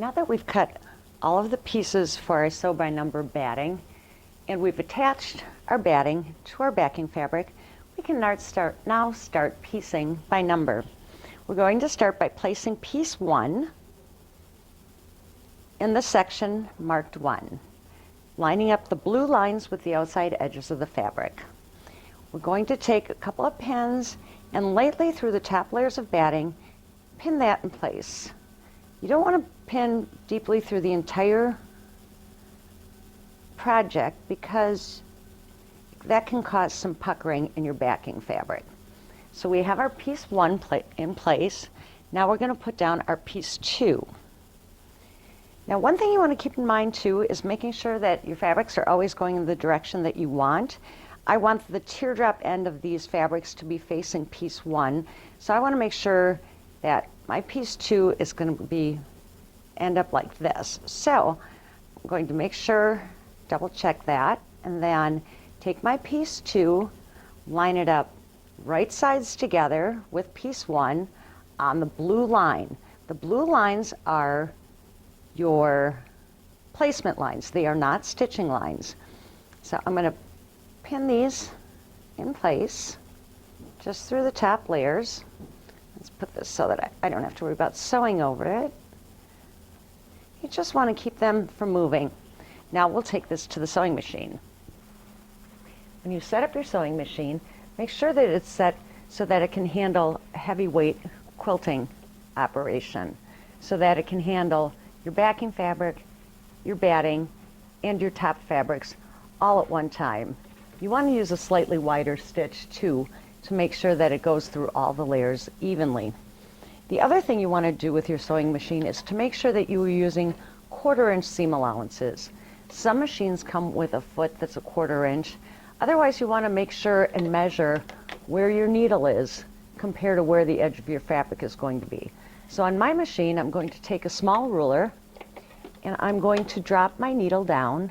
Now that we've cut all of the pieces for our sew by number batting, and we've attached our batting to our backing fabric, we can now start piecing by number. We're going to start by placing piece 1 in the section marked 1, lining up the blue lines with the outside edges of the fabric. We're going to take a couple of pins and lightly through the top layers of batting, pin that in place. You don't want to pin deeply through the entire project because that can cause some puckering in your backing fabric. So we have our piece 1 in place. Now we're going to put down our piece 2. Now one thing you want to keep in mind too is making sure that your fabrics are always going in the direction that you want. I want the teardrop end of these fabrics to be facing piece 1, so I want to make sure that my piece 2 is going to end up like this. So I'm going to make sure, double check that, and then take my piece 2, line it up right sides together with piece 1 on the blue line. The blue lines are your placement lines. They are not stitching lines. So I'm going to pin these in place just through the top layers. Let's put this so that I don't have to worry about sewing over it. You just want to keep them from moving. Now we'll take this to the sewing machine. When you set up your sewing machine, make sure that it's set so that it can handle a heavyweight quilting operation, so that it can handle your backing fabric, your batting, and your top fabrics all at one time. You want to use a slightly wider stitch too to make sure that it goes through all the layers evenly. The other thing you want to do with your sewing machine is to make sure that you are using 1/4 inch seam allowances. Some machines come with a foot that's a 1/4 inch. Otherwise, you want to make sure and measure where your needle is compared to where the edge of your fabric is going to be. So on my machine, I'm going to take a small ruler and I'm going to drop my needle down,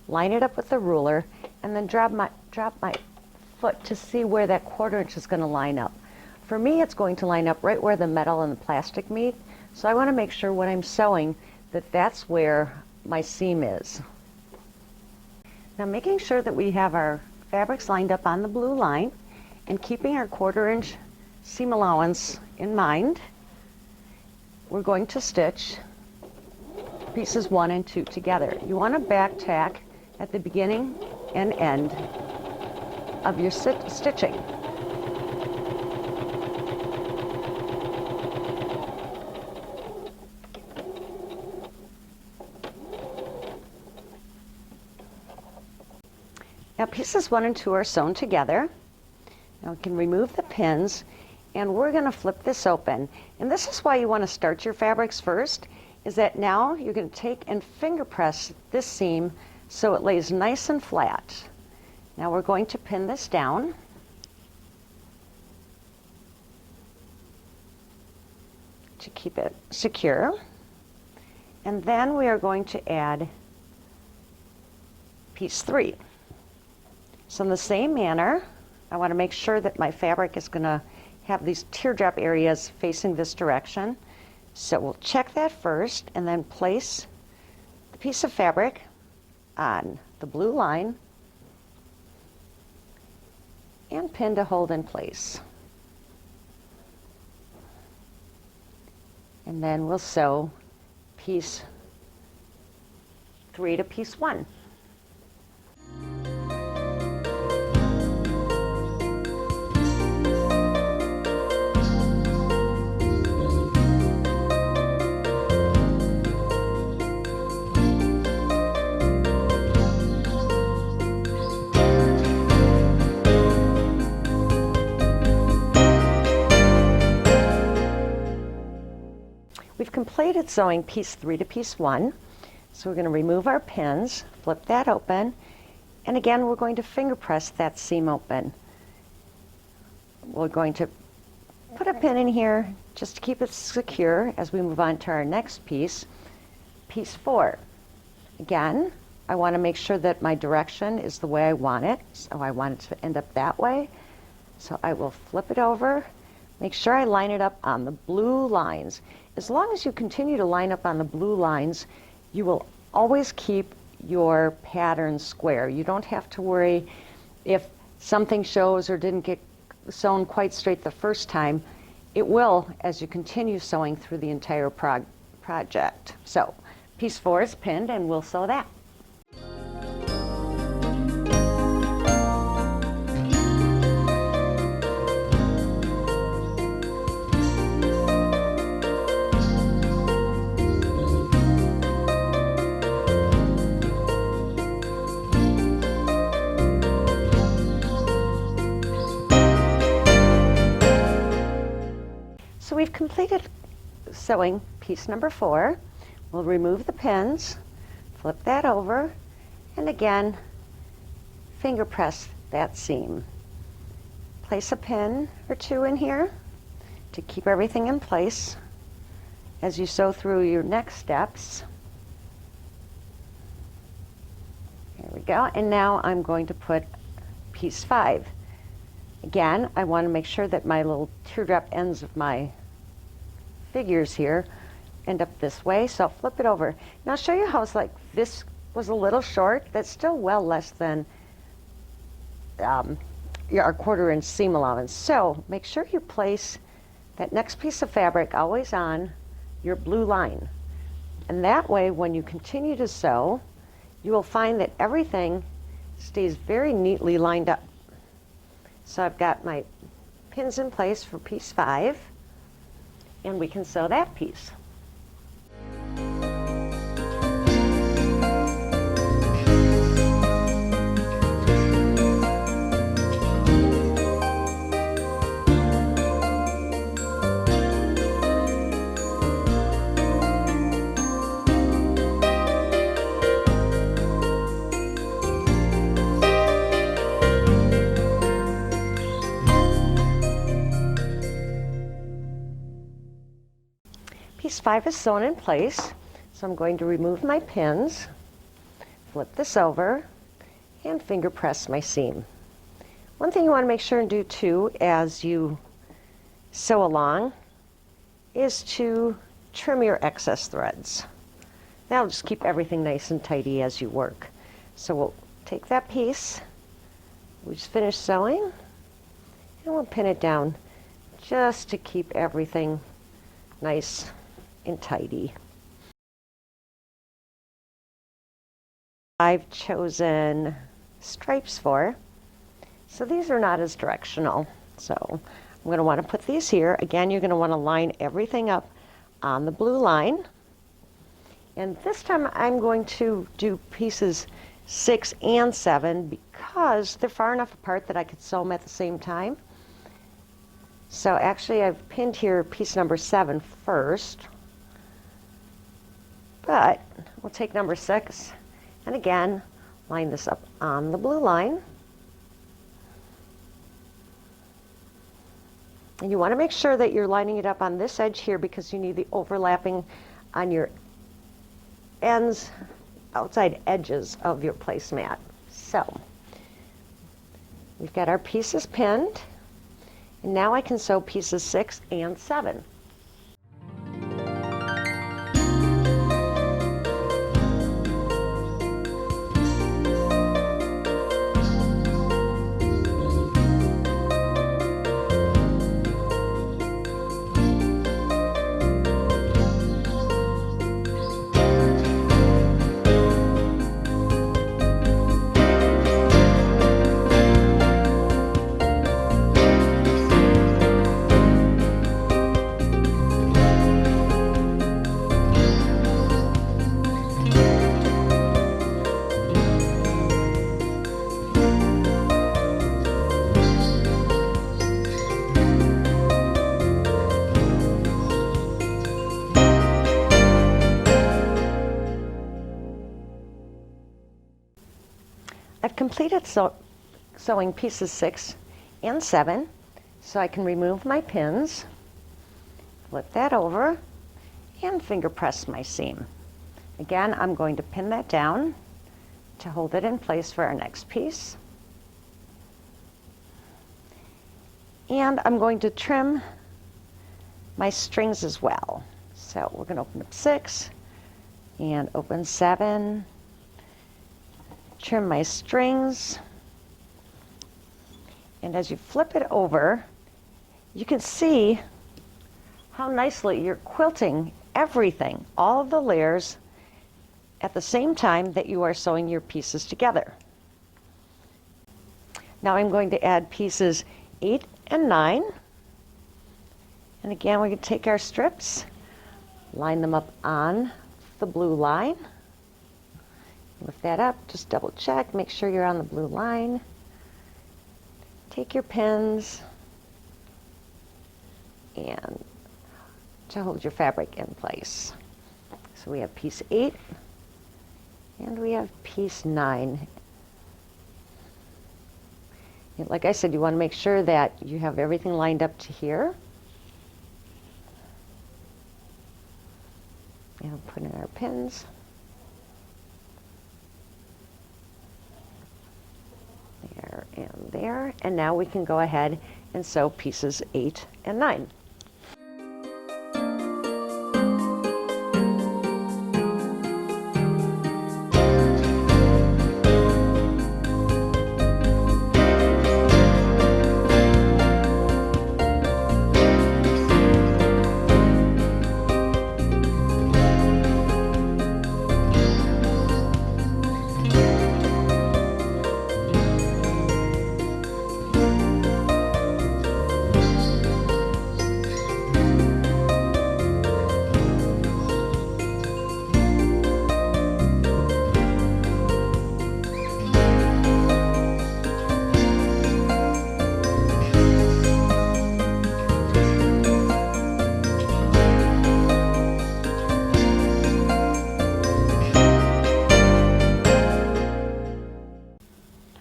line it up with the ruler, and then drop my foot to see where that 1/4 inch is going to line up. For me, it's going to line up right where the metal and the plastic meet, so I want to make sure when I'm sewing that that's where my seam is. Now, making sure that we have our fabrics lined up on the blue line and keeping our 1/4 inch seam allowance in mind, we're going to stitch pieces 1 and 2 together. You want to back tack at the beginning and end of your stitching. Now pieces 1 and 2 are sewn together. Now we can remove the pins and we're going to flip this open. And this is why you want to start your fabrics first, is that now you're going to take and finger press this seam so it lays nice and flat. Now we're going to pin this down. To keep it secure. And then we are going to add piece 3. So in the same manner, I want to make sure that my fabric is going to have these teardrop areas facing this direction. So we'll check that first and then place the piece of fabric on the blue line and pin to hold in place. And then we'll sew piece 3 to piece 1. We've completed sewing piece 3 to piece 1. So we're going to remove our pins, flip that open, and again we're going to finger press that seam open. We're going to put a pin in here just to keep it secure as we move on to our next piece, piece 4. Again, I want to make sure that my direction is the way I want it. So I want it to end up that way. So I will flip it over, make sure I line it up on the blue lines. As long as you continue to line up on the blue lines, you will always keep your pattern square. You don't have to worry if something shows or didn't get sewn quite straight the first time. It will as you continue sewing through the entire project. So piece 4 is pinned and we'll sew that. So we've completed sewing piece number 4. We'll remove the pins, flip that over, and again, finger press that seam. Place a pin or 2 in here to keep everything in place as you sew through your next steps. There we go, and now I'm going to put piece 5. Again, I want to make sure that my little teardrop ends of my figures here end up this way, so I'll flip it over. Now I'll show you how it's like this was a little short. That's still well less than our 1/4 inch seam allowance. So make sure you place that next piece of fabric always on your blue line. And that way, when you continue to sew, you will find that everything stays very neatly lined up. So I've got my pins in place for piece 5, and we can sew that piece. Piece 5 is sewn in place, so I'm going to remove my pins, flip this over, and finger press my seam. One thing you want to make sure and do too as you sew along is to trim your excess threads. That'll just keep everything nice and tidy as you work. So we'll take that piece, we just finished sewing, and we'll pin it down just to keep everything nice and tidy. I've chosen stripes for, so these are not as directional. So I'm going to want to put these here. Again, you're going to want to line everything up on the blue line. And this time I'm going to do pieces 6 and 7 because they're far enough apart that I could sew them at the same time. So actually I've pinned here piece number 7 first. But we'll take number 6 and again line this up on the blue line. And you want to make sure that you're lining it up on this edge here because you need the overlapping on your ends, outside edges of your placemat. So we've got our pieces pinned, and now I can sew pieces 6 and 7. I've completed sewing pieces 6 and 7, so I can remove my pins, flip that over, and finger press my seam. Again, I'm going to pin that down to hold it in place for our next piece. And I'm going to trim my strings as well. So we're going to open up 6 and open 7, trim my strings, and as you flip it over, you can see how nicely you're quilting everything, all of the layers, at the same time that you are sewing your pieces together. Now I'm going to add pieces 8 and 9. And again, we're going to take our strips, line them up on the blue line. Lift that up, just double check, make sure you're on the blue line. Take your pins and to hold your fabric in place. So we have piece 8 and we have piece 9. And like I said, you want to make sure that you have everything lined up to here. And we'll put in our pins. There and there. And now we can go ahead and sew pieces 8 and 9.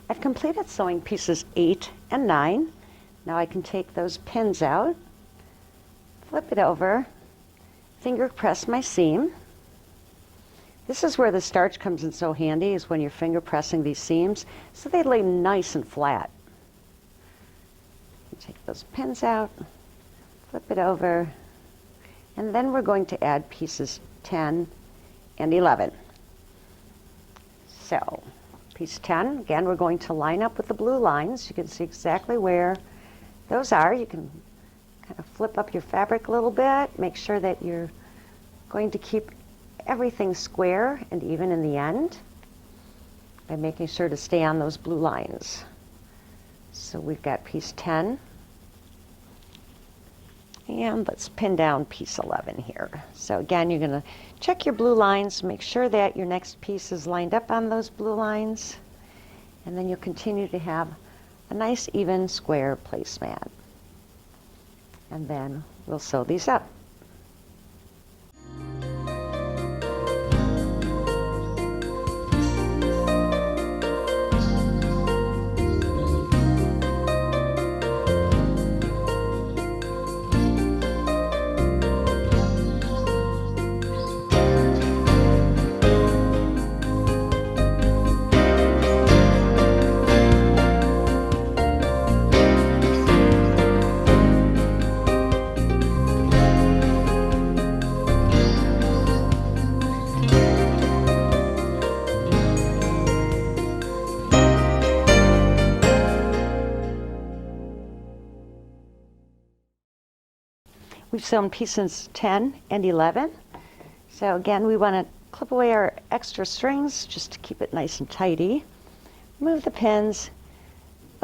I've completed sewing pieces 8 and 9. Now I can take those pins out, flip it over, finger press my seam. This is where the starch comes in so handy, is when you're finger pressing these seams so they lay nice and flat. Take those pins out, flip it over, and then we're going to add pieces 10 and 11. So piece 10, again, we're going to line up with the blue lines. You can see exactly where those are. You can kind of flip up your fabric a little bit, make sure that you're going to keep everything square and even in the end by making sure to stay on those blue lines. So we've got piece 10, and let's pin down piece 11 here. So again, you're going to check your blue lines, make sure that your next piece is lined up on those blue lines, and then you'll continue to have a nice even square placemat. And then we'll sew these up. We've sewn pieces 10 and 11. So again, we want to clip away our extra strings just to keep it nice and tidy. Move the pins,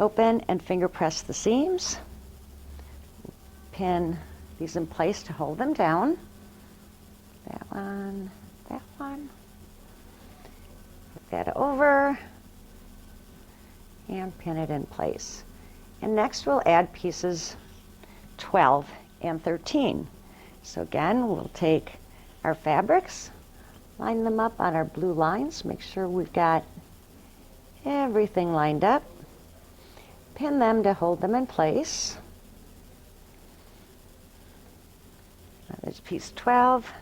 open and finger press the seams. Pin these in place to hold them down. That one, that one. Flip that over and pin it in place. And next we'll add pieces 12 and 13. So again, we'll take our fabrics, line them up on our blue lines, make sure we've got everything lined up, pin them to hold them in place. Now there's piece 12,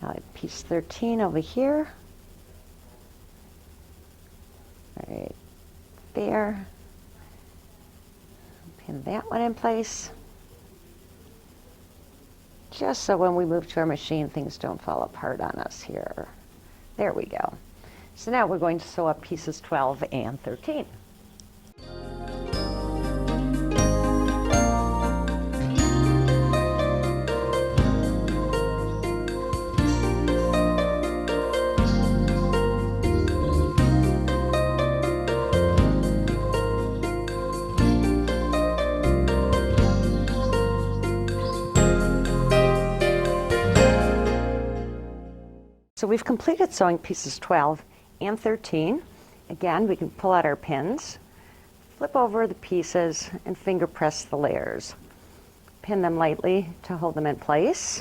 now I have piece 13 over here, right there, pin that one in place. just so when we move to our machine, things don't fall apart on us here. There we go. So now we're going to sew up pieces 12 and 13. So we've completed sewing pieces 12 and 13. Again, we can pull out our pins, flip over the pieces, and finger press the layers. Pin them lightly to hold them in place.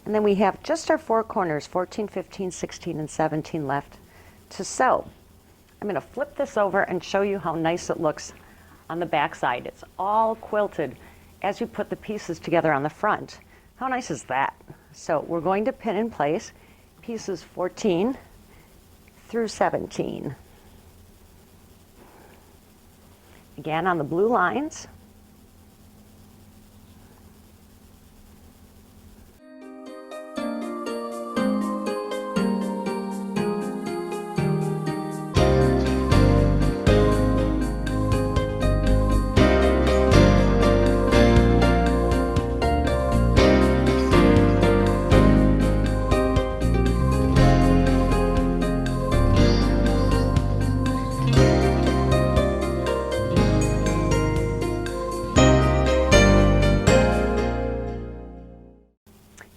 And then we have just our 4 corners, 14, 15, 16, and 17 left to sew. I'm going to flip this over and show you how nice it looks on the back side. It's all quilted as you put the pieces together on the front. How nice is that? So we're going to pin in place pieces 14 through 17. Again, on the blue lines.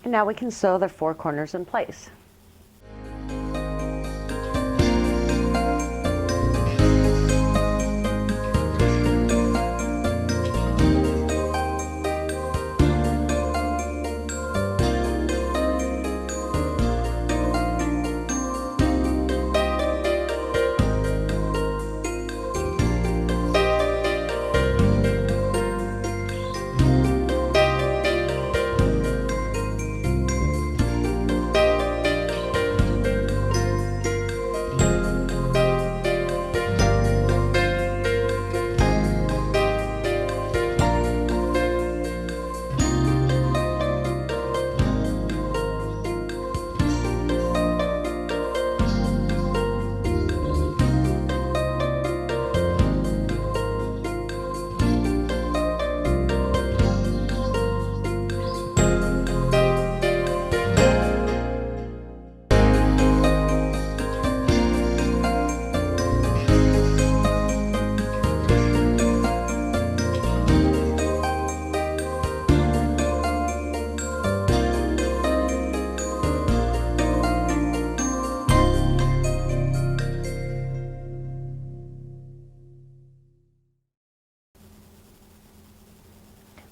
And now we can sew the 4 corners in place.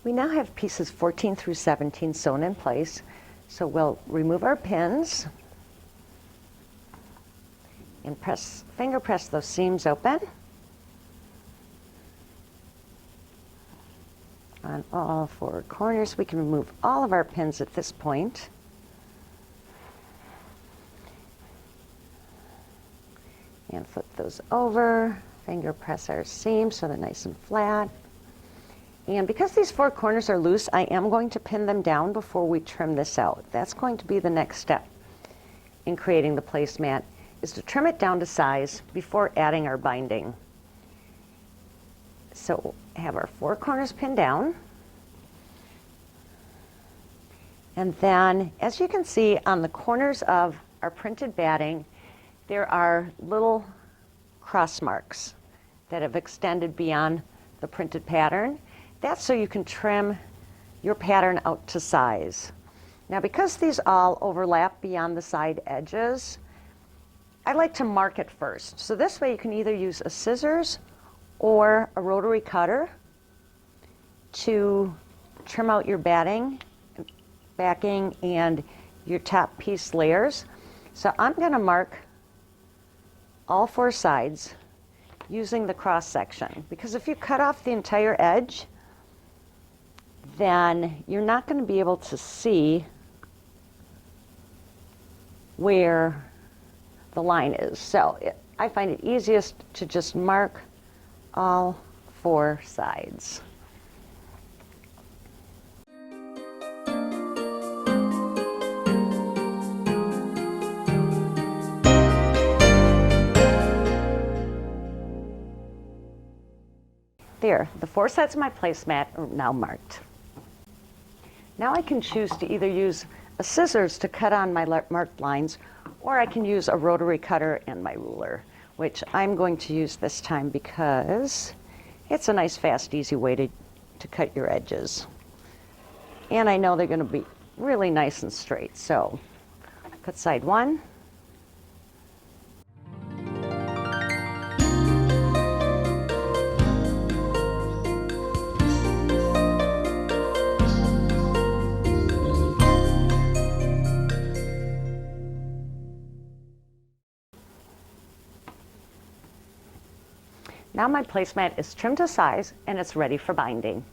We now have pieces 14 through 17 sewn in place. So we'll remove our pins and finger press those seams open on all 4 corners. We can remove all of our pins at this point. And flip those over, finger press our seams so they're nice and flat. And because these 4 corners are loose, I am going to pin them down before we trim this out. That's going to be the next step in creating the placemat, is to trim it down to size before adding our binding. So have our 4 corners pinned down. And then, as you can see on the corners of our printed batting, there are little cross marks that have extended beyond the printed pattern. That's so you can trim your pattern out to size. Now, because these all overlap beyond the side edges, I like to mark it first. So this way you can either use a scissors or a rotary cutter to trim out your backing and your top piece layers. So I'm going to mark all 4 sides using the cross section, because if you cut off the entire edge, then you're not going to be able to see where the line is. So I find it easiest to just mark all 4 sides. There, the 4 sides of my placemat are now marked. Now I can choose to either use a scissors to cut on my marked lines, or I can use a rotary cutter and my ruler, which I'm going to use this time because it's a nice, fast, easy way to cut your edges. And I know they're going to be really nice and straight. So cut side 1. Now my placemat is trimmed to size and it's ready for binding.